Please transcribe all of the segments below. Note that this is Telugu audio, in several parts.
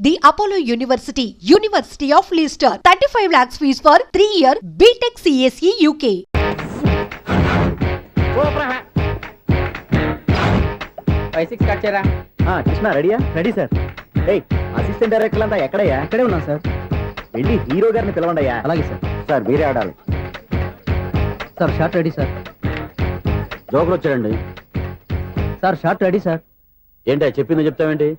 The Apollo University, University of Leicester. 35 lakhs fees for 3-year BTech CSE UK. Krishna రెడీయా? Ready sir. అసిస్టెంట్ డైరెక్టర్ అంతా ఎక్కడయ్యా? ఎక్కడే ఉన్నాం సార్. వెళ్ళి హీరో గారిని పిలవండి అయ్యా. అలాగే సార్. సార్ మీరే ఆడాలి సార్. Short ready sir. జోకులు వచ్చాడండి సార్. Short ready sir. ఏంటి చెప్పింది చెప్తావేంటి?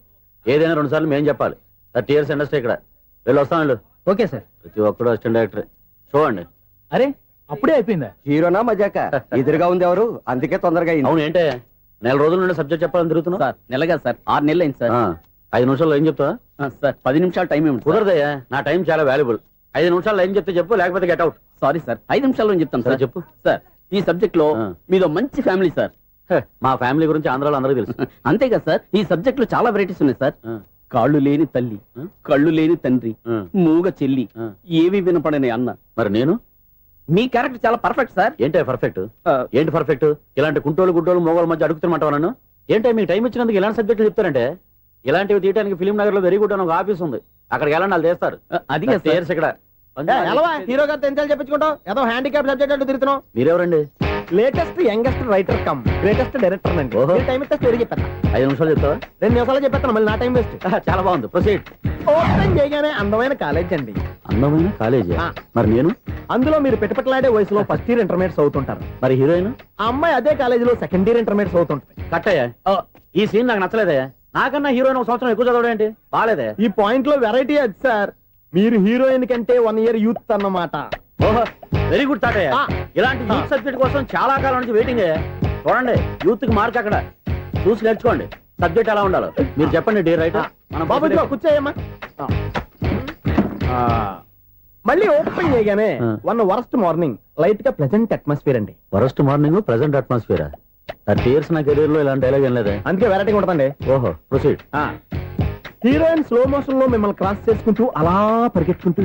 ఏదైనా 2 సార్లు మేము చెప్పాలి. 30 years ఇండస్ట్రీ ఇక్కడ. వెళ్ళి వస్తాం వెళ్ళు. Okay sir. ప్రతి ఒక్కడు అసిస్టెంట్ డైరెక్టర్. చూడండి. అరే అప్పుడే అయిపోయిందా? హీరోనా మజాక? ఎదురుగా ఉంది ఎవరు, అందుకే తొందరగా అయింది. అవును ఏంటే 4 రోజుల నుండి సబ్జెక్ట్ చెప్పాలని తిరుగుతున్నా సార్. నెలగా సార్, 6 నెలలు అయింది సార్. 5 నిమిషాల్లో ఏం చెప్తా సార్? 10 నిమిషాలు టైం ఏమి కుదరదయ్యా. నా టైం చాలా వాల్యుబుల్. 5 నిమిషాల్లో ఏం చెప్తే చెప్పు, లేకపోతే గెట్ అవుట్. సారీ సార్, 5 నిమిషాల్లో చెప్తాను సార్. చెప్పు సార్. ఈ సబ్జెక్ట్ లో మీదో మంచి ఫ్యామిలీ సార్. మా ఫ్యామిలీ గురించి ఆంధ్రాలో అందరికీ తెలుసు. అంతేగా సార్, ఈ సబ్జెక్ట్ లో చాలా వెరైటీస్ ఉన్నాయి సార్. కాళ్ళు లేని తల్లి, కళ్ళు లేని తండ్రి, మూగ చెల్లి, ఏవి వినపడని అన్న. మరి నేను మీ క్యారెక్టర్ చాలా పర్ఫెక్ట్ సార్. ఏంటే పర్ఫెక్ట్? ఏంటి పర్ఫెక్ట్? ఇలాంటి కుంటోలు గుడ్డోలు మోగోల మధ్య అడుగుతున్నమాట నన్ను. ఏంటంటే మీకు టైం ఇచ్చినందుకు ఇలాంటి సబ్జెక్టులు చెప్తారంటే? ఇలాంటివి తీయడానికి ఫిలిం నగర్ లో వెరీ గుడ్ అని ఒక ఆఫీస్ ఉంది. అక్కడికి వెళ్ళండి, వాళ్ళు చేస్తారు. అది ఇక్కడ హీరో గారితో ఎంత చెప్పించుకుంటాం? ఏదో హ్యాండిక్యాప్ సబ్జెక్ట్ అంటూ తిరుగుతున్నాం. మీరెవరండి? Latest youngest writer cum greatest director అండి. టైం ఇస్తే స్టోరీ చెప్పాను. 5 నిమిషాలు చెప్తావా? 2 నిమిషాలు చెప్పేస్తాను, మళ్ళీ నా టైం వేస్ట్. చాలా బాగుంది, ప్రొసీడ్. ఓపెన్ చేయగానే అందమైన కాలేజ్ అండి. అందమైన కాలేజ్? మరి నేను అందులో మీరు పెట్టుపట్లాడే వయసులో ఫస్ట్ ఇయర్ ఇంటర్మీడియట్స్ అవుతుంటారు. మరి హీరోయిన్ ఆ అమ్మాయి అదే కాలేజీలో సెకండ్ ఇయర్ ఇంటర్మీడియట్స్ అవుతుంటాయి. కట్టయ్యా, ఈ సీన్ నాకు నచ్చలేదే. నాకన్నా హీరోయిన్ 1 సంవత్సరం ఎక్కువ చదవడం ఏంటి? బాలేదే. ఈ పాయింట్ లో వెరైటీ అది సార్. మీరు హీరోయిన్ కంటే 1 year యూత్ అన్నమాట. ఓహో, వెరీ గుడ్ తాటయ్య. ఇలాంటి యూత్ సబ్జెక్ట్ కోసం చాలా కాలం నుంచి వెయిటింగ్. చూడండి, యూత్ కి మార్క్ అక్కడ చూసి నేర్చుకోండి. సబ్జెక్ట్ ఎలా ఉండాలో మీరు చెప్పండి. డే రైటర్ మన బాబు కూర్చోయమ్మా. మళ్ళీ ఓపెన్ చేయగానే వరస్ట్ మార్నింగ్, లైట్ గా ప్లెజెంట్ అట్మాస్ఫియర్ అండి. Worst morning, pleasant atmosphere. 30 years నా కెరీర్ లో ఇలాంటి డైలాగ్ ఏం లేదే. అందుకే వెరైటీ ఉంటుందండి. ఓహో, ప్రొసీడ్. హీరోయిన్ స్లో మోషన్ లో మిమ్మల్ని క్రాస్ చేసుకుంటూ అలా పరిగెత్తుకుంటూ.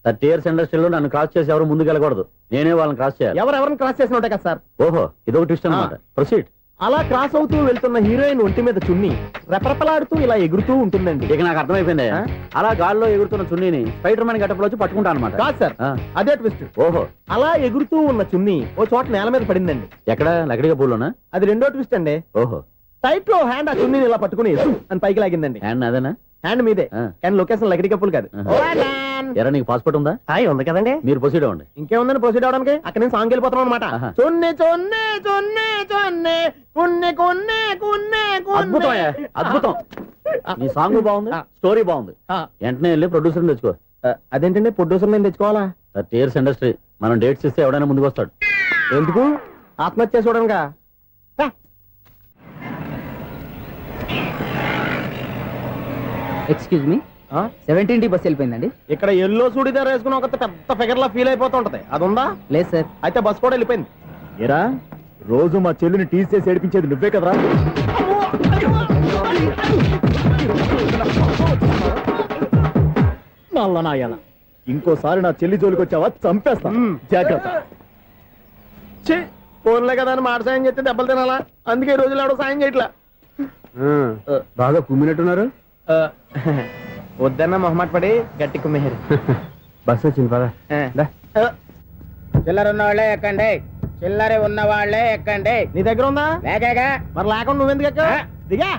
30 years ఇండస్ట్రీలో నన్ను క్రాస్ చేసి ఎవరు ముందుకు వెళ్ళకూడదు. నేనే వాళ్ళని క్రాస్ చేయాలి. ఎవరెవరిని క్రాస్ చేసిన ఉంటాయి కదా సార్. ఓహో, ఇదొక ట్విస్ట్ అన్నమాట. ప్రొసీడ్. అలా క్రాస్ అవుతూ వెళ్తున్న హీరోయిన్ ఒంటి మీద చున్నీ రెపరెపలాడుతూ ఇలా ఎగురుతూ ఉంటుందండి. ఇక నాకు అర్థమైపోయింది. అలా గాల్లో ఎగురుతున్న చున్నీని స్పైడర్ మ్యాన్ గెటప్లో వచ్చి పట్టుకుంటా అనమాట. కాదు సార్, అదే ట్విస్ట్. ఓహో, అలా ఎగురుతూ ఉన్న చున్నీ ఓ చోట నేల మీద పడిందండి. ఎక్కడ? లకడిగా పూలోనా? అది రెండో ట్విస్ట్ అండి. ఓహో, టైట్ లో హ్యాండ్ ఆ చున్నీని ఇలా పట్టుకుని అని పైకి లాగిందండి. హ్యాండ్ అదేనా? హ్యాండ్ మీదే, కానీ లొకేషన్ లకడి కప్పులు కాదు. ఎరా, నీకు పాస్పోర్ట్ ఉందా? ఉంది కదండి. మీరు ప్రొసీడ్ అవ్వండి. ఇంకేముందని ప్రొసీడ్ అవడానికి? అక్కడ నేను సాంగ్ వెళ్ళిపోతాం అనమాట. అద్భుతం, అద్భుతం. నీ సాంగ్ బాగుంది, స్టోరీ బాగుంది. వెంటనే వెళ్ళి ప్రొడ్యూసర్ తెచ్చుకో. అదేంటండి ప్రొడ్యూసర్ నేను తెచ్చుకోవాలా? 30 years ఇండస్ట్రీ, మనం డేట్స్ ఇస్తే ఎవడైనా ముందుకు వస్తాడు. ఎందుకు? ఆత్మహత్య చూడనుగా. Excuse me, 17D bus వెళ్ళిపోయిందండి. ఇక్కడ ఎల్లో చూడిదార్ వేసుకుని ఒక పెద్ద ఫిగర్ లా ఫీల్ అయిపోతుంటది, అది ఉందా? లేదు సార్. అయితే బస్ కూడా వెళ్ళిపోయింది. ఏరా, రోజు మా చెల్లిని టీస్ చేసి ఏడిపించేది నువ్వే కదరా? నాయన, ఇంకోసారి నా చెల్లి జోలికి వచ్చావా చంపేస్తా, జాగ్రత్త. ఫోన్లే కదా అని మాట సాయం చేస్తే దెబ్బలు తినాలా? అందుకే ఈ రోజులు ఎవడో సాయం చేయట్లా. బాగా కుమ్మినట్టున్నారు. వద్దన్న మొహమాట పడి గట్టి కుమ్మేరు. బస్సు వచ్చింది పద. చిల్లర ఉన్న వాళ్ళే ఎక్కండి, చిల్లర ఉన్న వాళ్ళే ఎక్కండి. నీ దగ్గర ఉందా? లేకగా. మరి లేకుండా నువ్వెందుకు ఎక్క? దిగా.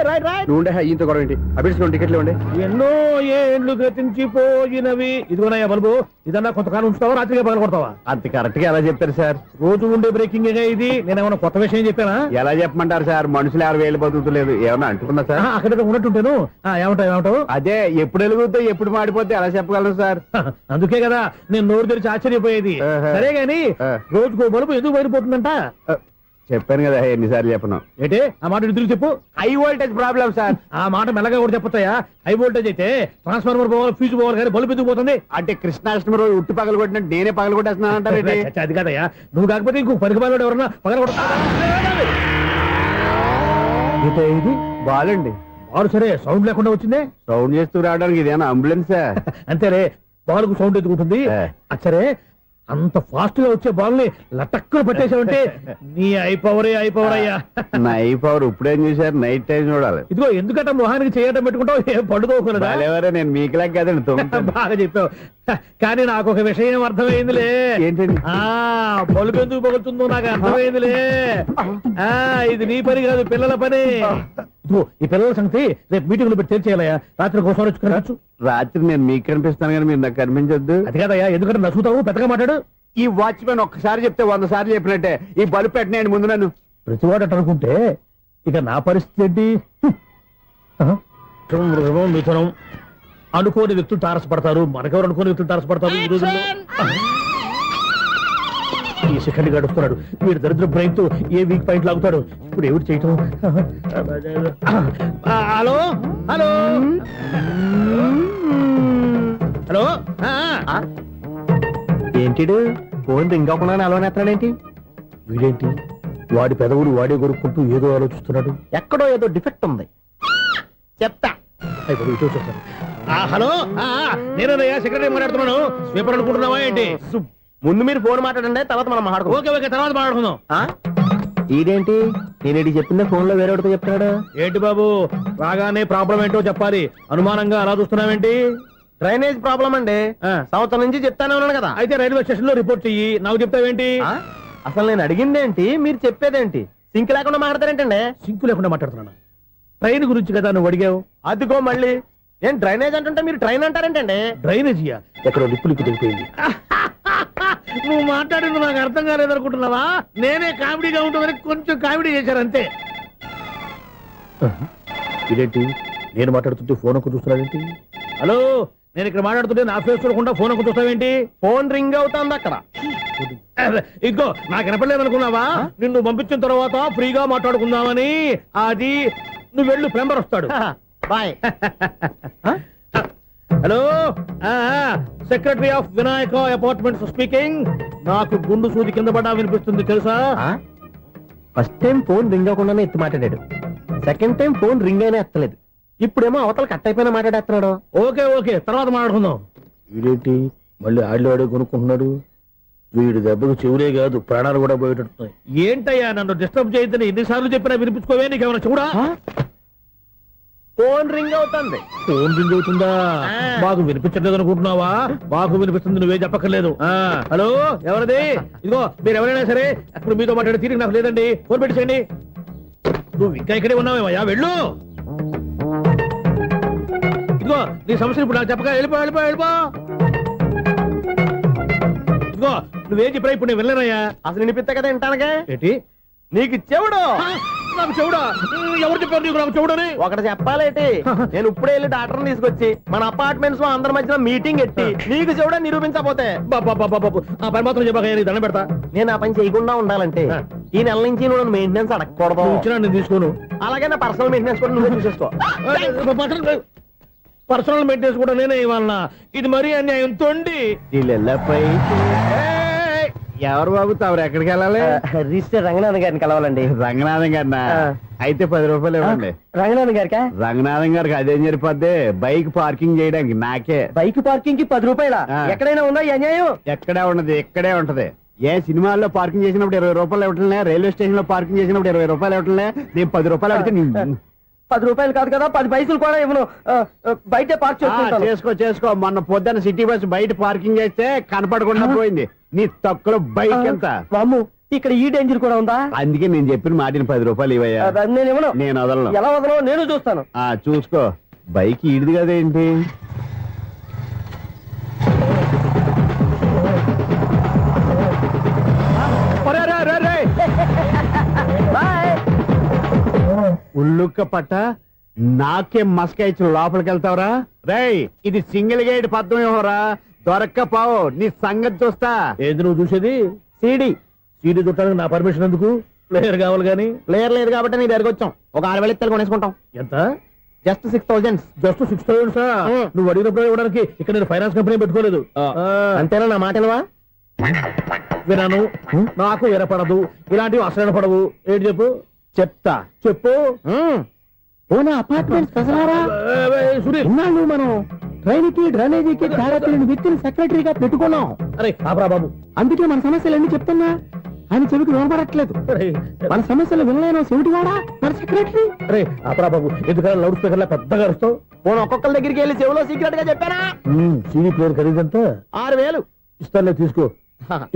Right right. నువ్వు ఇంత గొడవ ఏంటి? అభిడ్చుకోండి, టికెట్లు ఇవ్వండి. ఎన్నో ఏళ్ళు గతించిపోయినవి. ఇదిగోనయ్యా బల్బు, ఇదన్నా కొంతకాలం ఉంచుతావా, రాత్రిగా పగల కొడతావా? అంత కరెక్ట్ గా ఎలా చెప్తారు సార్? రోజు ఉండే బ్రేకింగ్ ఇది. నేనేమన్నా కొత్త విషయం చెప్పానా? ఎలా చెప్పమంటారు సార్? మనుషులు 60,000 బతుకుతలేదు. ఏమన్నా అంటున్నా సార్? అక్కడ ఉన్నట్టుంటాను. ఏమంటావు? అదే, ఎప్పుడు వెలుగుతో ఎప్పుడు మాడిపోతే ఎలా చెప్పగలను సార్? అందుకే కదా నేను నోరు తెరిచి ఆశ్చర్యపోయేది. సరే గాని రోజుకో బల్బు ఎందుకు బయటపోతుందంట? చెప్పాను కదా, ఎన్నిసార్లు చెప్పను. ఏంటి ఆ మాట ఎదురు చెప్పు. High voltage problem sir. ఆ మాట మెల్లగా కూడా చెప్పొచ్చాయా? హై వోల్టేజ్ అయితే ట్రాన్స్ఫార్మర్ పోవాలి, ఫ్యూజ్ పోవాలి, కానీ బల్బు ఎందుకు పోతుంది? అంటే కృష్ణాష్టమి రోజు ఉట్టి పగలు కొట్టినట్టు నేనే పగలు కొట్టేస్తున్నాను అంటారు. అది కాదయ్యా, నువ్వు కాకపోతే ఇంకో పనికి బాలు ఎవరన్నా పగల కొడతా. ఇది బాలండి. బాలు సరే, సౌండ్ లేకుండా వచ్చిందే. సౌండ్ చేస్తూ రావడానికి ఇదేనా అంబులెన్స్? అంతేలే, బాలుకు సౌండ్ ఎదుగుతుంది. సరే, అంత ఫాస్ట్ గా వచ్చే బాల్ని లటక్కులు పట్టేసావంటే నీ అయిపోవరే అయిపోవరయ్యా. నైఫ్ అవర్ ఇప్పుడేం చూసారు, నైట్ టైం చూడాలి. ఇదిగో ఎందుకంటే మొహానికి చేయడం పెట్టుకుంటావు, ఏం పడుకోకూడదా? బాలేవరే, నేను మీకులాగా కదండి తొమ్మిది. బాగా చెప్పావు, కానీ నాకు ఒక విషయం అర్థమైందిలే. ఏంటండి? బలుపు ఎందుకు పగులుతుందో నాకు అర్థమైందిలే. ఇది నీ పని కాదు, పిల్లల పని. ఇదిగో ఈ పిల్లల సంగతి రేపు మీటింగ్ లో పెట్టి తెలిసేయాలయ్యా. రాత్రి కోసం వచ్చుకోవచ్చు. రాత్రి నేను మీకు కనిపిస్తాను కానీ మీరు నాకు కనిపించొద్దు. అది కాదయ్యా, ఎందుకంటే నచ్చుతావు, పెద్దగా మాట్లాడు. ఈ వాచ్మెన్ ఒక్కసారి చెప్తే 100 సార్లు చెప్పినట్టే. ఈ బల్బు పెట్టినాయండి ముందు నన్ను. ప్రతివాడు అట్ట అనుకుంటే ఇక నా పరిస్థితి ఏంటి? మిథునం అనుకోని వ్యక్తులు తారసపడతారు, మనకెవరు అనుకోని వ్యక్తులు తారసపడతారు ఈ రోజుల్లో. ఈ సెకండ్ గడుపుతున్నాడు వీడు దరిద్ర బ్రెయిన్ తో ఏ వీక్ పాయింట్ లాగుతాడు. ఇప్పుడు ఎవరు చేయటం? Hello hello hello. ఏంటిడు ఫోన్ రింగ్ అవ్వకుండా అలవనేస్తున్నాడేంటి? వీడేంటి వాడి పెదవులు వాడే కొరుక్కుంటూ ఏదో ఆలోచిస్తున్నాడు. ఎక్కడో ఏదో డిఫెక్ట్ ఉంది, చెప్తా. అయిపోయి ఇటు వచ్చేస్తాను. హలో, నేనయ్యా సెక్రటరీ మాట్లాడుతున్నాను. స్వీపర్ అనుకుంటున్నావా ఏంటి? ముందు మీరు ఫోన్ మాట్లాడండి, తర్వాత మనం మాట్లాడుకో. ఓకే ఓకే, తర్వాత మాట్లాడుకుందాం. ఈడేంటి నేను ఇది చెప్పిందే ఫోన్ లో వేరే ఒకటి చెప్తాడు. ఏంటి బాబు, రాగానే ప్రాబ్లం ఏంటో చెప్పాలి. అనుమానంగా అలా చూస్తున్నావేంటి? డ్రైనేజ్ ప్రాబ్లం అండి. సంవత్సరం నుంచి చెప్తానే ఉన్నాను కదా. అయితే రైల్వే స్టేషన్ లో రిపోర్ట్ చెయ్యి, నాకు చెప్తావేంటి? అసలు నేను అడిగిందేంటి, మీరు చెప్పేదేంటి? సింక్ లేకుండా మాట్లాడతారేంటండి? సింకు లేకుండా మాట్లాడుతున్నాను. ట్రైన్ గురించి కదా నువ్వు అడిగావు. అదిగో మళ్ళీ నేను డ్రైనేజ్ అంటుంటే మీరు ట్రైన్ అంటారేంటండి? డ్రైనేజీయా? ఎక్కడో లిప్పు తెగిపోయింది. నువ్వు మాట్లాడింది నాకు అర్థం కాలేదనుకుంటున్నావా? నేనే కామెడీగా ఉంటుందని కొంచెం కామెడీ చేశారు అంతే. ఇదేంటి నేను మాట్లాడుతుంటే ఫోన్ ఒక్క చూస్తున్నావేంటి? హలో, నేను ఇక్కడ మాట్లాడుతుంటే నా ఫేస్ చూడకుండా ఫోన్ ఒక్క చూస్తావేంటి? ఫోన్ రింగ్ అవుతుంది అక్కడ. ఇంకో నాకు వినపడలేదు అనుకున్నావా? నిన్ను పంపించిన తర్వాత ఫ్రీగా మాట్లాడుకుందామని. అది నువ్వు వెళ్ళు, ప్లంబర్ వస్తాడు. Bye. Hello, secretary of Vinayaka apartments speaking. నాకు గుండు సూది కింద పడ్డా వినిపిస్తుంది తెలుసా? ఫస్ట్ టైం ఫోన్ రింగ్ అవ్వకుండానే ఎత్తి మాట్లాడాడు, సెకండ్ టైం ఫోన్ రింగ్ అయినా ఎత్తలేదు, ఇప్పుడేమో అవతల కట్ అయిపోయినా మాట్లాడేస్తున్నాడు. ఓకే ఓకే, తర్వాత మాట్లాడుకుందాం. వీడేంటి మళ్ళీ ఆడిలో కొనుక్కుంటున్నాడు? వీడి దెబ్బకు చెవులే కాదు ప్రాణాలు కూడా పోయేటట్టున్నాయి. ఏంటయ్యా నన్ను డిస్టర్బ్ చేయొద్దని ఎన్నిసార్లు చెప్పినా వినిపించుకోవే? నీకేమైనా చూడా? ఫోన్ రింగ్ అవుతుంది. ఫోన్ రింగ్ అవుతుందా? మాకు వినిపించట్లేదు అనుకుంటున్నావా? మాకు వినిపిస్తుంది, నువ్వే చెప్పక్కర్లేదు. హలో, ఎవరిది? ఇదిగో మీరు ఎవరైనా సరే అప్పుడు మీతో మాట్లాడే తీరిక నాకు లేదండి. ఫోన్ పెట్టేసేయండి. నువ్వు ఇంకా ఇక్కడే ఉన్నావేమయ్యా, వెళ్ళు. ఇదిగో నీ సమస్య ఇప్పుడు నాకు చెప్పగా వెళ్ళిపో వెళ్ళిపో వెళ్ళిపో. ఇదిగో నువ్వేం చెప్పరా ఇప్పుడు నేను వెళ్ళానయ్యా. అసలు వినిపిస్తా కదా వింటానగా. ఏంటి నీకు చెవుడు? నాకు చెవుడా? ఎవరు చెప్పారు నీకు నాకు చెవుడని? ఒకటి చెప్పాలేటి, నేను ఇప్పుడే వెళ్ళి డాక్టర్ని తీసుకొచ్చి మన అపార్ట్మెంట్స్ లో అందరి మధ్యన మీటింగ్ ఎట్టి నీకు చెవుడా నిరూపించకపోతే ఆ పని మాత్రం చెప్పక నీ దండం పెడతా. నేను ఆ పని చేయకుండా ఉండాలంటే ఈ నెల నుంచి నువ్వు నన్ను మెయింటెనెన్స్ అడగకూడదు. ఇచ్చినా నేను తీసుకోను. అలాగే నా పర్సనల్ మెయింటెనెన్స్ కూడా నువ్వే చూసేసుకో. పర్సనల్ మెయింటెనెన్స్ కూడా నేనే ఇవ్వాలన్నా? ఇది మరీ అన్యాయం తోండి. ఎవరు బాబు తమరు ఎక్కడికి వెళ్ళాలి? రిజిస్టర్ రంగనాథన్ గారిని కలవాలండి. రంగనాథం గారినా? అయితే 10 రూపాయలు ఇవ్వండి. రంగనాథన్ గారికా? రంగనాథం గారికి అదేం సరిపోద్ది, బైక్ పార్కింగ్ చేయడానికి నాకే. బైక్ పార్కింగ్ కి 10 రూపాయల? ఎక్కడైనా ఉందా ఈ అన్యాయం? ఎక్కడే ఉన్నది, ఇక్కడే ఉంటది. ఏ సినిమాల్లో పార్కింగ్ చేసినప్పుడు 20 రూపాయలు ఇవ్వట్లే, రైల్వే స్టేషన్ లో పార్కింగ్ చేసినప్పుడు 20 రూపాయలు ఇవ్వట్లే. నేను 10 రూపాయలు అడిగితే 10 రూపాయలు కాదు కదా, 10 పైసలు కూడా ఇవ్వను. బయట పార్క్ చేసుకో చేసుకో. మొన్న పొద్దున్న సిటీ బస్ బయట పార్కింగ్ చేస్తే కనపడకుండా పోయింది. నీ తక్కువ బైక్ ఎంత? వామ్ము, ఇక్కడ ఈ డేంజర్ కూడా ఉందా? అందుకే నేను చెప్పిన మాటిని 10 రూపాయలు ఇవ్వయ్యా. నేను ఇవ్వను. నేను వదలను. ఎలా వదలను నేను చూస్తాను. చూసుకో. బైక్ ఈడిది కదేంటి? ఉల్లుక్క పట్ట నాకే మస్క ఇచ్చిన లోపలికి వెళ్తావరా? రేయ్, ఇది సింగిల్ గేట్ పద్మం ఇవ్వరా, దొరక్కపోవు నీ సంగతి చూస్తా. ఏంది నువ్వు చూసేది? సీడీ చుట్టానికి నా పర్మిషన్ ఎందుకు? ప్లేయర్ కావాలి గానీ. ప్లేయర్ లేదు కాబట్టి నీ దగ్గరకు వచ్చాం. ఒక 6,000 ఇత్తలు కొనేసుకుంటాం. ఎంత? జస్ట్ 6,000. జస్ట్ 6,000 నువ్వు అడిగినప్పుడు ఇవ్వడానికి ఇక్కడ నేను ఫైనాన్స్ కంపెనీ పెట్టుకోలేదు. అంతేనా నా మాట వినాను, నాకు ఎరపడదు, ఇలాంటివి అసలు పడవు. ఏంటి చెప్పు? చెప్తా. చెప్పు. అపార్ట్మెంట్ సునీల్, మనం ట్రైన్ కి డ్రైనేజీకి తేడా తెలియని వ్యక్తిని సెక్రటరీగా పెట్టుకున్నాం. అరే ఆపరా బాబు. అందుకే మన సమస్యలన్నీ చెప్తున్నా ఆయన చెవికి వినబడట్లేదు. అరే, మన సమస్యలు వినలేను చెవిటి వాడా మన సెక్రటరీ. అరే ఆపరా బాబు, ఎందుకలా లౌడ్ స్పీకర్ లా పెద్దగా అరుస్తావు? పోను ఒక్కొక్కరి దగ్గరికి వెళ్ళి చెవిలో సీక్రెట్ గా చెప్పానా? CD player ఖరీదంతా 6,000. ఇస్తానులే, తీసుకో.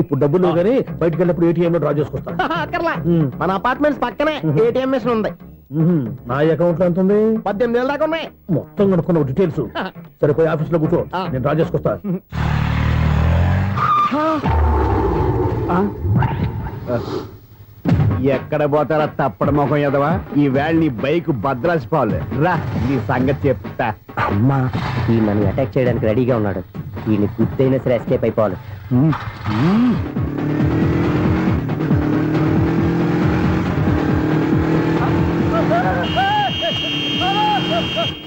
ఇప్పుడు డబ్బులు లేవు కానీ బయటకు వెళ్ళినప్పుడు ఏటీఎం లో డ్రా చేసుకొస్తా. అక్కర్లా, మన అపార్ట్మెంట్స్ పక్కనే ఏటీఎం మిషన్ ఉంది. నా అకౌంట్ లో ఎంత ఉంది? 18,000 దాకా ఉన్నాయి. మొత్తం కనుక్కున్న డీటెయిల్స్. సరిపోయి ఆఫీస్ లో కూర్చో, నేను డ్రా చేసుకొస్తా. ఎక్కడ పోతారా తప్పడ మొహం ఎదవా? ఈ వేళ నీ బైక్ భద్రాసిపోవాలి. రా నీ సంగతి చెప్తా. అమ్మా ఈ నన్ను అటాక్ చేయడానికి రెడీగా ఉన్నాడు. ఈయన గుర్తైనా సరే ఎస్కేప్ అయిపోవాలి.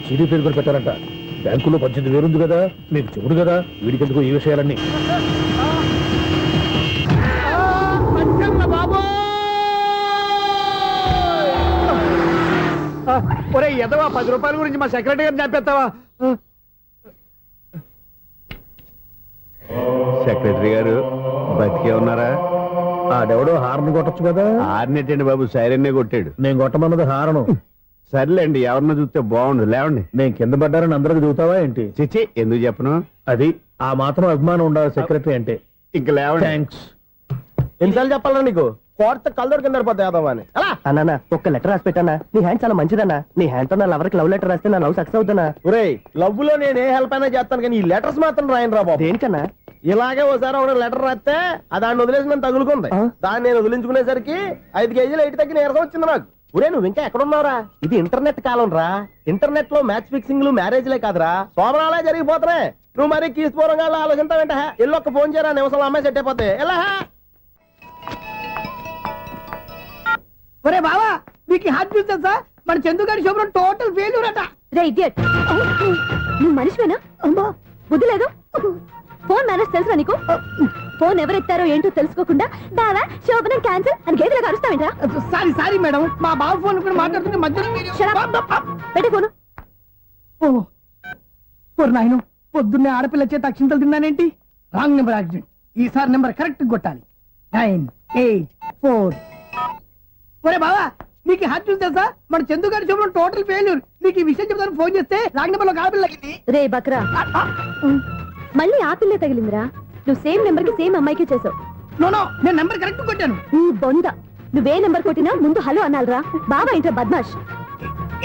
సీడీ ప్లేయర్ కూడా పెట్టారంట. బ్యాంకులో 18,000 ఉంది కదా, మీకు చెబుడు కదా, వీడికెందుకు ఈ విషయాలన్నీ. ఒరే ఎదవా, 10 రూపాయల గురించి మా సెక్రటరీ గారిని చంపేస్తావా? సెక్రటరీ గారు బతికే ఉన్నారా? ఆడెవడో హార్న్ కొట్టచ్చు కదా. ఆరినట్టండి బాబు, సైరన్నే కొట్టాడు. నేను కొట్టమన్నది హారను. సర్లేండి, ఎవరినో చూస్తే బాగుండు. లేవండి. నేను కింద పడ్డారని అందరికి చూతావా ఏంటి? చిచ్చి, ఎందుకు చెప్పను? అది ఆ మాత్రం అభిమానం ఉండాలి సెక్రటరీ అంటే. ఇంక లేవండి. థ్యాంక్స్. ఎన్నిసార్లు చెప్పాలా నీకు? కోర్టు కళ్ళదొరి కింద పోతే యాదవ్ అని. అన్నా ఒక్క లెటర్ రాసి పెట్టానా? నీ హ్యాండ్ చాలా మంచిదన్నా. నీ హ్యాండ్ తో నా లవర్కి లవ్ లెటర్ రాస్తే నా లవ్ సక్సెస్ అవుతానా? ఒరే, లవ్ లో నేను ఏ హెల్ప్ అయినా చేస్తాను, కానీ ఈ లెటర్స్ మాత్రం రాయను రా బాబు. దేనికన్నా? ఇలాగే ఓసారి ఒక లెటర్ రాస్తే దాన్ని వదిలేసి నేను తగులుకుంది. దాన్ని నేను వదిలించుకునేసరికి 5 కేజీలు 8 తగ్గి నీరసం వచ్చింది నాకు. ఒరే, నువ్వు ఇంకా ఎక్కడున్నావురా? ఇది ఇంటర్నెట్ కాలం రా. ఇంటర్నెట్ లో మ్యాచ్ ఫిక్సింగ్లు మ్యారేజ్లే కాదురా, సోమరాలే జరిగిపోతున్నాయి. నువ్వు మరి కీస్పూరంగా ఆలోచించావేంట? ఎల్లొక్క ఫోన్ చేయరా, నిమిషాలు అమ్మాయి సెట్ అయిపోతే. ఎలా? ఒరే బావా, మీకు హార్ట్ న్యూస్ తెలుసా? మన చందుగారి శుభ్రం టోటల్ ఫెయిల్యూర్ అట. రే ఇడియట్, నువ్వు మనిషివేనా? అమ్మా, బుద్ధి లేదు. ఫోన్ మేనేజ్ తెలుసా నీకు? ఫోన్ ఎవరెత్తారో ఏంటో తెలుసుకోకుండా బావా శోభనం క్యాన్సిల్ అని గేదెలకు అరుస్తావేంట్రా? సారీ సారీ మేడం, మా బావ ఫోన్ కూడా మాట్లాడుతుంటే మధ్యలో పెట్టే ఫోను. ఓ నాయను, పొద్దున్నే ఆడపిల్ల చేత అక్షింతలు తిన్నానేంటి? Wrong number accident. ఈసారి నెంబర్ కరెక్ట్ కొట్టాలి. 9, 8, 4. ఒరే బావా, నీకు హార్ట్ న్యూస్ తెలుసా? మన చందుగారి శుభ్రం టోటల్ ఫెయిల్యూర్. నీకు ఈ విషయం చెప్తాను ఫోన్ చేస్తే రాంగ్ నెంబర్ లో ఆడపిల్ల తగ్గింది. రే బక్రా, మళ్ళీ ఆ పిల్లే తగిలిందిరా. నువ్వు సేమ్ నెంబర్ కి సేమ్ అమ్మాయికే చేసావు. నో నో, నేను నెంబర్ కరెక్ట్ కొట్టాను. ఈ బొంద, నువ్వే నెంబర్ కొట్టినా ముందు హలో అనాలరా. బావా ఇంట్లో బద్మాష్.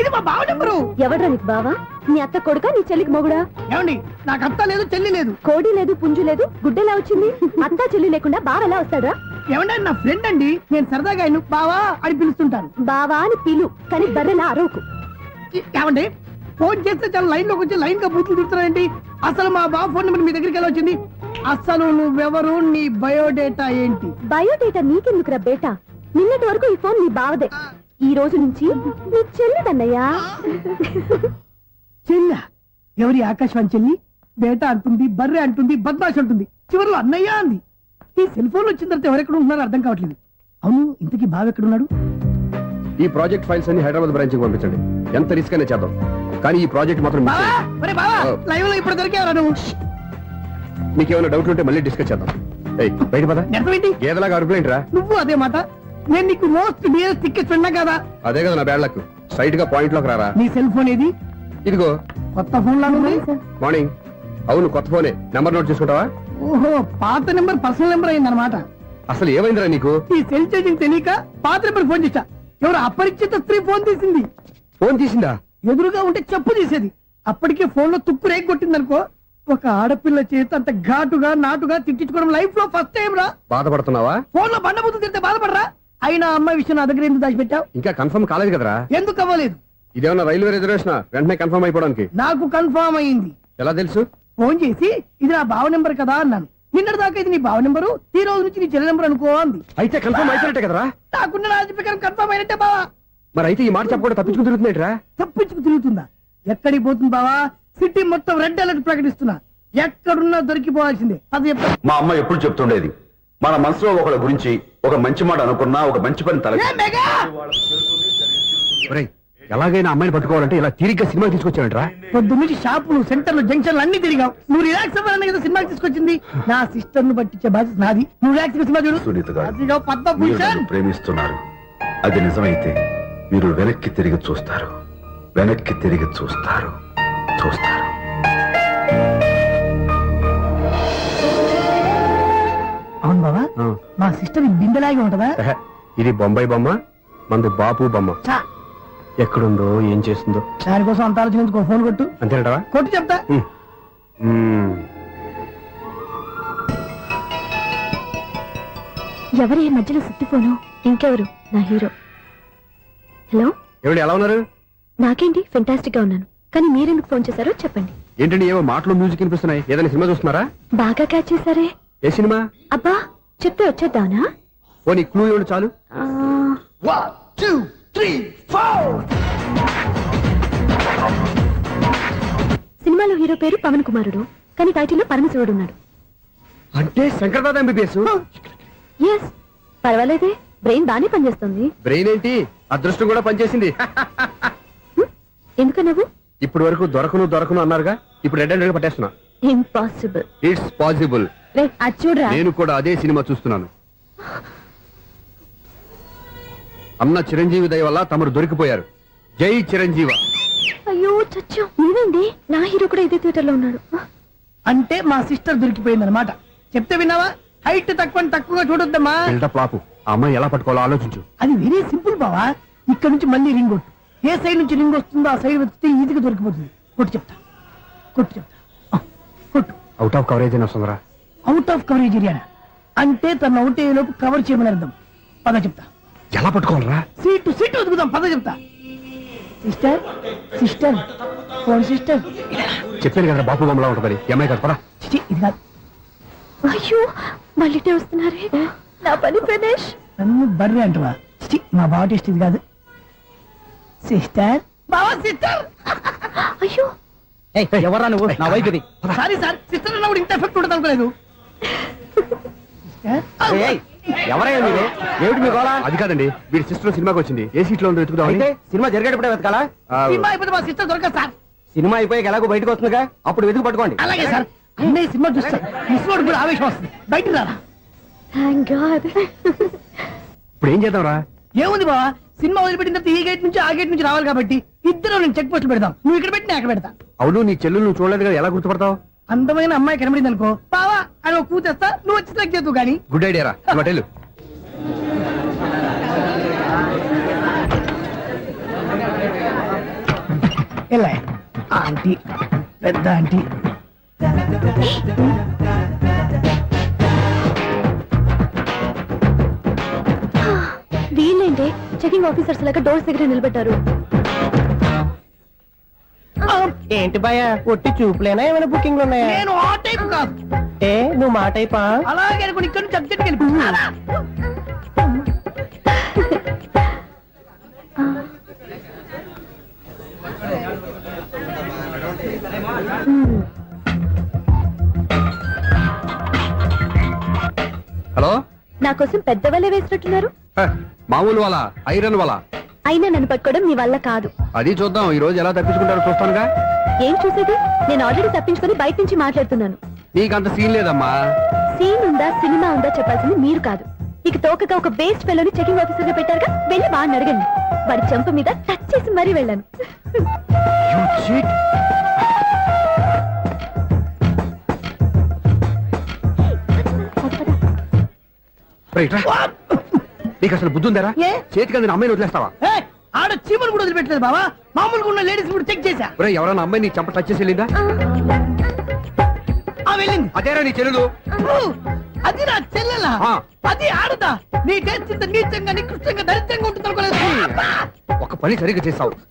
ఇది మా బావ నెంబరు. ఎవడ్రా నీకు బావా? నీ అత్త కొడుకా, నీ చెల్లికి మొగుడా? ఏమండి, నాకు అత్త లేదు, చెల్లి లేదు. కోడి లేదు, పుంజు లేదు, గుడ్డెలా వచ్చింది? అత్త చెల్లి లేకుండా బావ ఎలా వస్తాడా? ఏమంటే నా ఫ్రెండ్ అండి, నేను సరదాగా ఆయన బావా అని పిలుస్తుంటాను. బావా అని పిలు, కానీ బర్రెలా అరవకు. ఏమండి, ఫోన్ చేస్తే చాలా లైన్ లోకి వచ్చి లైన్ గా బూతులు తిడుతున్నారండి. అసలు మా బావ ఫోన్ నెంబర్ మీ దగ్గరికి ఎలా వచ్చింది? అసలు నువ్వెవరు, నీ బయోడేటా ఏంటి? బయోడేటా నీకెందుకురా బేటా? నిన్నటి వరకు ఈ ఫోన్ నీ బావదే, ఈ రోజు నుంచి నీ చెల్లిదన్నయ్యా. చెల్లి? ఎవరి ఆకాశవాణి చెల్లి? బేటా అంటుంది, బర్రె అంటుంది, బద్మాష్ అంటుంది, చివరిలో అన్నయ్య అంది. ఈ సెల్ ఫోన్ వచ్చిన తర్వాత ఎవరెక్కడ ఉంటున్నారో అర్థం కావట్లేదు. అవును, ఇంతకీ బావ ఎక్కడున్నాడు? ఈ ప్రాజెక్ట్ ఫైల్స్ అన్ని హైదరాబాద్ బ్రాంచ్ కి పంపించండి. ఎంత రిస్క్ అయినా చేద్దాం, కానీ ఈ ప్రాజెక్ట్ మాత్రం మిస్ బావా, ఒరే బావా, లైవ్ లో ఇప్పుడు దొరికేవరా నువ్వు? నీకేమైనా డౌట్ ఉంటే మళ్ళీ డిస్కస్ చేద్దాం. ఏయ్, బయట పద. నిజమేంటి? గేదలాగా అరుపులేంటి రా? నువ్వు అదే మాట. నేను నీకు మోస్ట్ డియర్ టికెట్ ఫ్రెండ్ కదా. అదే కదా నా బ్యాడ్ లక్. స్ట్రైట్ గా పాయింట్ లోకి రారా. నీ సెల్ ఫోన్ ఏది? ఇదిగో కొత్త ఫోన్ లాగా ఉంది. మార్నింగ్. అవును, కొత్త ఫోనే. నెంబర్ నోట్ చేసుకుంటావా? ఓహో, పాత నెంబర్ పర్సనల్ నెంబర్ అయిందన్నమాట. అసలు ఏమైందిరా నీకు? ఈ సెల్ చేంజింగ్ తెలియక పాత నెంబర్ ఫోన్ చేశా. ఎవరు అపరిచిత స్త్రీ ఫోన్ తీసింది. ఫోన్ తీసిందా? ఎదురుగా ఉంటే చెప్పు తీసేది. అప్పటికే ఫోన్ లో తుప్పు రేగి కొట్టిందనుకో. ఒక ఆడపిల్ల చేత అంత ఘాటుగా నాటుగా తిట్టించుకోవడం లైఫ్ లో ఫస్ట్ టైం రా. బాధపడుతున్నావా? ఫోన్ లో బండబుద్ధి తిడితే బాధపడరా? అయినా అమ్మాయి విషయం నా దగ్గర ఎందుకు దాచిపెట్టావు? ఇంకా కన్ఫర్మ్ కాలేదు కదరా? ఎందుకు అవ్వలేదు? ఇదేమన్నా రైల్వే రిజర్వేషన్? వెంటనే కన్ఫర్మ్ అయిపోవడానికి. నాకు కన్ఫర్మ్ అయింది. ఎలా తెలుసు? ఫోన్ చేసి ఇది నా బావ నెంబర్ కదా అన్నాను. నిన్నటి దాకా ఇది నీ బావ నెంబరు, ఈ రోజు నుంచి నీ చెల్లి నెంబర్ అనుకో అంది. అయితే కన్ఫర్మ్ అయిపోయినట్టే కదరా? నాకున్న రాజు ప్రకారం కన్ఫర్మ్ అయినట్టే బావా. మరి అయితే ఈ మాట చెప్పకుండా తప్పించుకుని తిరుగుతున్నట్రా? తప్పించుకు తిరుగుతుందా? ఎక్కడికి పోతుంది బావా? సిటీ మొత్తం రెడ్ అలర్ట్ ప్రకటిస్తున్నా. ఎక్కడున్నా దొరికిపోవాల్సిందే. అది మా అమ్మ ఎప్పుడు చెప్తుండేది, మన మనసులో ఒకళ్ళ గురించి ఒక మంచి మాట అనుకున్నా ఒక మంచి పని తల. ఎలాగైనా అమ్మాయిని పట్టుకోవాలంటే ఇలా తిరిగ్గా సినిమా తీసుకొచ్చాడంట్రా. పొద్దు నుంచి షాపులు సెంటర్లు జంక్షన్లు అన్ని తిరిగావు. నువ్వు రిలాక్స్ అవ్వాలని కదా సినిమాకి తీసుకొచ్చింది. నా సిస్టర్ ను పట్టించే బాధ్యత నాది. నువ్వు రిలాక్స్ సినిమా చూడు. సునీత గారు, అదిగో మీరు పద్మభూషణ్. నన్ను ప్రేమిస్తున్నారు. అది నిజమైతే మీరు వెనక్కి తిరిగి చూస్తారు. వెనక్కి తిరిగి చూస్తారు. చూస్తారు. అవును బాబా, మా సిస్టర్ బిందెలాగే ఉంటదా? ఎహె, ఇది బొంబాయి బొమ్మ, మంది బాపు బొమ్మ. చా, ఎక్కడుందో ఏం చేస్తుందో దానికోసం అంత ఆలోచించుకో. ఫోన్ కొట్టు. అంతేనంటావా? కొట్టు చెప్తా. ఎవరు ఈ మధ్యలో సుత్తిపోను? ఇంకెవరు? నా హీరో. హలో, ఏమిటి ఎలా ఉన్నారు? నాకేంటి ఫెంటాస్టిక్ గా ఉన్నాను, కానీ మీరెందుకు ఫోన్ చేశారో చెప్పండి. ఏంటండి ఏవో మాటలు మ్యూజిక్ వినిపిస్తున్నాయి. ఏదైనా సినిమా చూస్తున్నారా? బాగా క్యాచ్ చేశారే. ఏ సినిమా? అబ్బా, చెప్తే వచ్చేద్దానా? ఓ నీ క్లూ ఇవ్వండి చాలు. ఆ, 1 2 3 4. సినిమాలో హీరో పేరు పవన్ కుమారుడు, కానీ టైటిల్లో పరమశివుడు ఉన్నాడు. అంటే శంకర్దాద ఎంబీబీఎస్. ఎస్, పర్వాలేదే, బ్రెయిన్ బానే పనిచేస్తుంది. బ్రెయిన్ ఏంటి, అదృష్టం కూడా పనిచేసింది. ఎందుకు నువ్వు? ఇప్పటి వరకు దొరకను అన్నారుగా, ఇప్పుడు రెడ్ హ్యాండెడ్ గా పట్టేస్తున్నా. ఇంపాసిబుల్. It's possible. రే, అది చూడరా. నేను కూడా అదే సినిమా చూస్తున్నాను. అన్న చిరంజీవి దయ వల్ల తమరు దొరికిపోయారు. జై చిరంజీవ. అయ్యో చచ్చు, నేనండి, నా హీరో కూడా ఇదే థియేటర్ లో ఉన్నాడు. అంటే మా సిస్టర్ దొరికిపోయింది అనమాట. చెప్తే విన్నావా? హైట్ తక్కువగా చూడొద్దమ్మా. బిల్డప్ లాపు. ఆ అమ్మాయి ఎలా పట్టుకోవాలో ఆలోచించు. అది వెరీ సింపుల్ బావా. ఇక్కడ నుంచి మళ్ళీ రింగ్ కొట్టు. ఏ సైడ్ నుంచి రింగ్ వస్తుందో ఆ సైడ్ వస్తే ఈజీగా దొరికిపోతుంది. కొట్టు చెప్తా. ఆ, కొట్టు. అవుట్ ఆఫ్ కవరేజ్ అయినా వస్తుందిరా. అవుట్ ఆఫ్ కవరేజ్ ఏరియా అంటే తన అవుట్ అయ్యే లోపు కవర్ చేయమని అర్థం. పద చెప్తా. ఎలా పట్టుకోవాలరా? సీటు వెతుకుదాం. పద చెప్తా. Sister phone sister. చెప్పాను కదా బాపు బొమ్మలా ఉంటుంది. ఎంఐ కదా పరా. చిచి, ఇది కాదు. అయ్యో, మళ్ళీ వస్తున్నారే. నా పని ప్రదేశ్. నన్ను బర్రె అంటవా? చిచి, మా బావ టేస్ట్ ఇది కాదు. సిస్టర్, బావా సిస్టర్. అయ్యో, ఎవరా నువ్వు? నా వైపు ఇది. సారీ సార్, సిస్టర్ అన్నప్పుడు ఇంత ఎఫెక్ట్ ఉంటుంది అనుకోలేదు. ఎవరయ్యా మీరు? ఏమిటి మీ గోళ? అది కాదండి, వీడి సిస్టర్ సినిమాకి వచ్చింది. ఏ సీట్ లో ఉందో వెతుకుదాం. అయితే సినిమా జరిగేటప్పుడే వెతకాలా? సినిమా అయిపోతే మా సిస్టర్ దొరకదు సార్. సినిమా అయిపోయాక ఎలాగో బయటకు వస్తుందిగా, అప్పుడు వెతుకు పట్టుకోండి. అలాగే సార్. అన్నయ్య సినిమా చూస్తారు, మిస్వాడు కూడా ఆవేశం వస్తుంది. బయట రారా. Thank God. ఇప్పుడు ఏం చేద్దాం రా? ఏముంది బావా, సినిమా వదిలిపెట్టిన తర్వాత ఈ గేట్ నుంచి ఆ గేట్ నుంచి రావాలి కాబట్టి ఇద్దరు నేను చెక్ పోస్ట్ పెడతాం. నువ్వు ఇక్కడ పెట్టి నేను అక్కడ పెడతా. అవును, నీ చెల్లెలు నువ్వు చూడలేదు కదా, ఎలా గుర్తుపడతావు? అందమైన అమ్మాయి కనబడింది అనుకో, బావా అని ఒక కూతేస్తా, నువ్వు వచ్చి సెలెక్ట్ చేద్దు కానీ. గుడ్ ఐడియా రా. హోటల్ ఎలా ఆంటీ, పెద్ద ఆంటీ. వీళ్ళేంటే చెకింగ్ ఆఫీసర్స్ లాగా డోర్స్ దగ్గర నిలబెట్టారు. ఏంటి భయ, ఒట్టి చూపులేనా ఏమైనా బుకింగ్లు ఉన్నాయా? నేను ఆ టైప్ కాదు. ఏ నువ్వు మా టైపా? అలాగే అనుకుని ఇక్కడ నుంచి అర్జెంట్కి వెళ్ళిపోతున్నా. హలో, నా కోసం పెద్ద వలే వేసినట్టున్నారు. మామూలు వాళ్ళ ఐరన్ వాళ్ళ. అయినా నన్ను పట్టుకోవడం మీ వల్ల కాదు. అది చూద్దాం, ఈ రోజు ఎలా తప్పించుకుంటారో చూస్తానుగా. ఏం చూసేది? నేను ఆల్రెడీ తప్పించుకొని బయట నుంచి మాట్లాడుతున్నాను. నీకంత సీన్ లేదమ్మా. సీన్ ఉందా సినిమా ఉందా చెప్పాల్సింది మీరు కాదు. మీకు తోకగా ఒక బేస్ట్ ఫెలోని చెకింగ్ ఆఫీసర్ గా పెట్టారుగా, వెళ్ళి బాగా అడగండి. వాడి చెంప మీద టచ్ చేసి మరీ వెళ్ళాను. You cheat. రైట్ రా. నీకు అసలు బుద్ధి ఉందారా? ఏ? చేతికి అందిన అమ్మాయిని వదిలేస్తావా? ఏయ్, ఆడ చీమలు కూడా వదిలిపెట్టలేదు బావా. మామూలుగా ఉన్న లేడీస్ కూడా చెక్ చేశా. ఒరే, ఎవరైనా అమ్మాయి నీ చంప టచ్ చేసి వెళ్ళిందా? ఆ వెళ్ళింది. అదేరా నీ చెల్లెలు. ఓ, అది నా చెల్లెలా? ఆ. అది ఆడదా? నీ టేస్ట్ ఇంత నీచంగా నికృష్టంగా దరిద్రంగా ఉంటుంది అనుకోలేదు. ఒక పని సరిగ్గా చేస్తావు.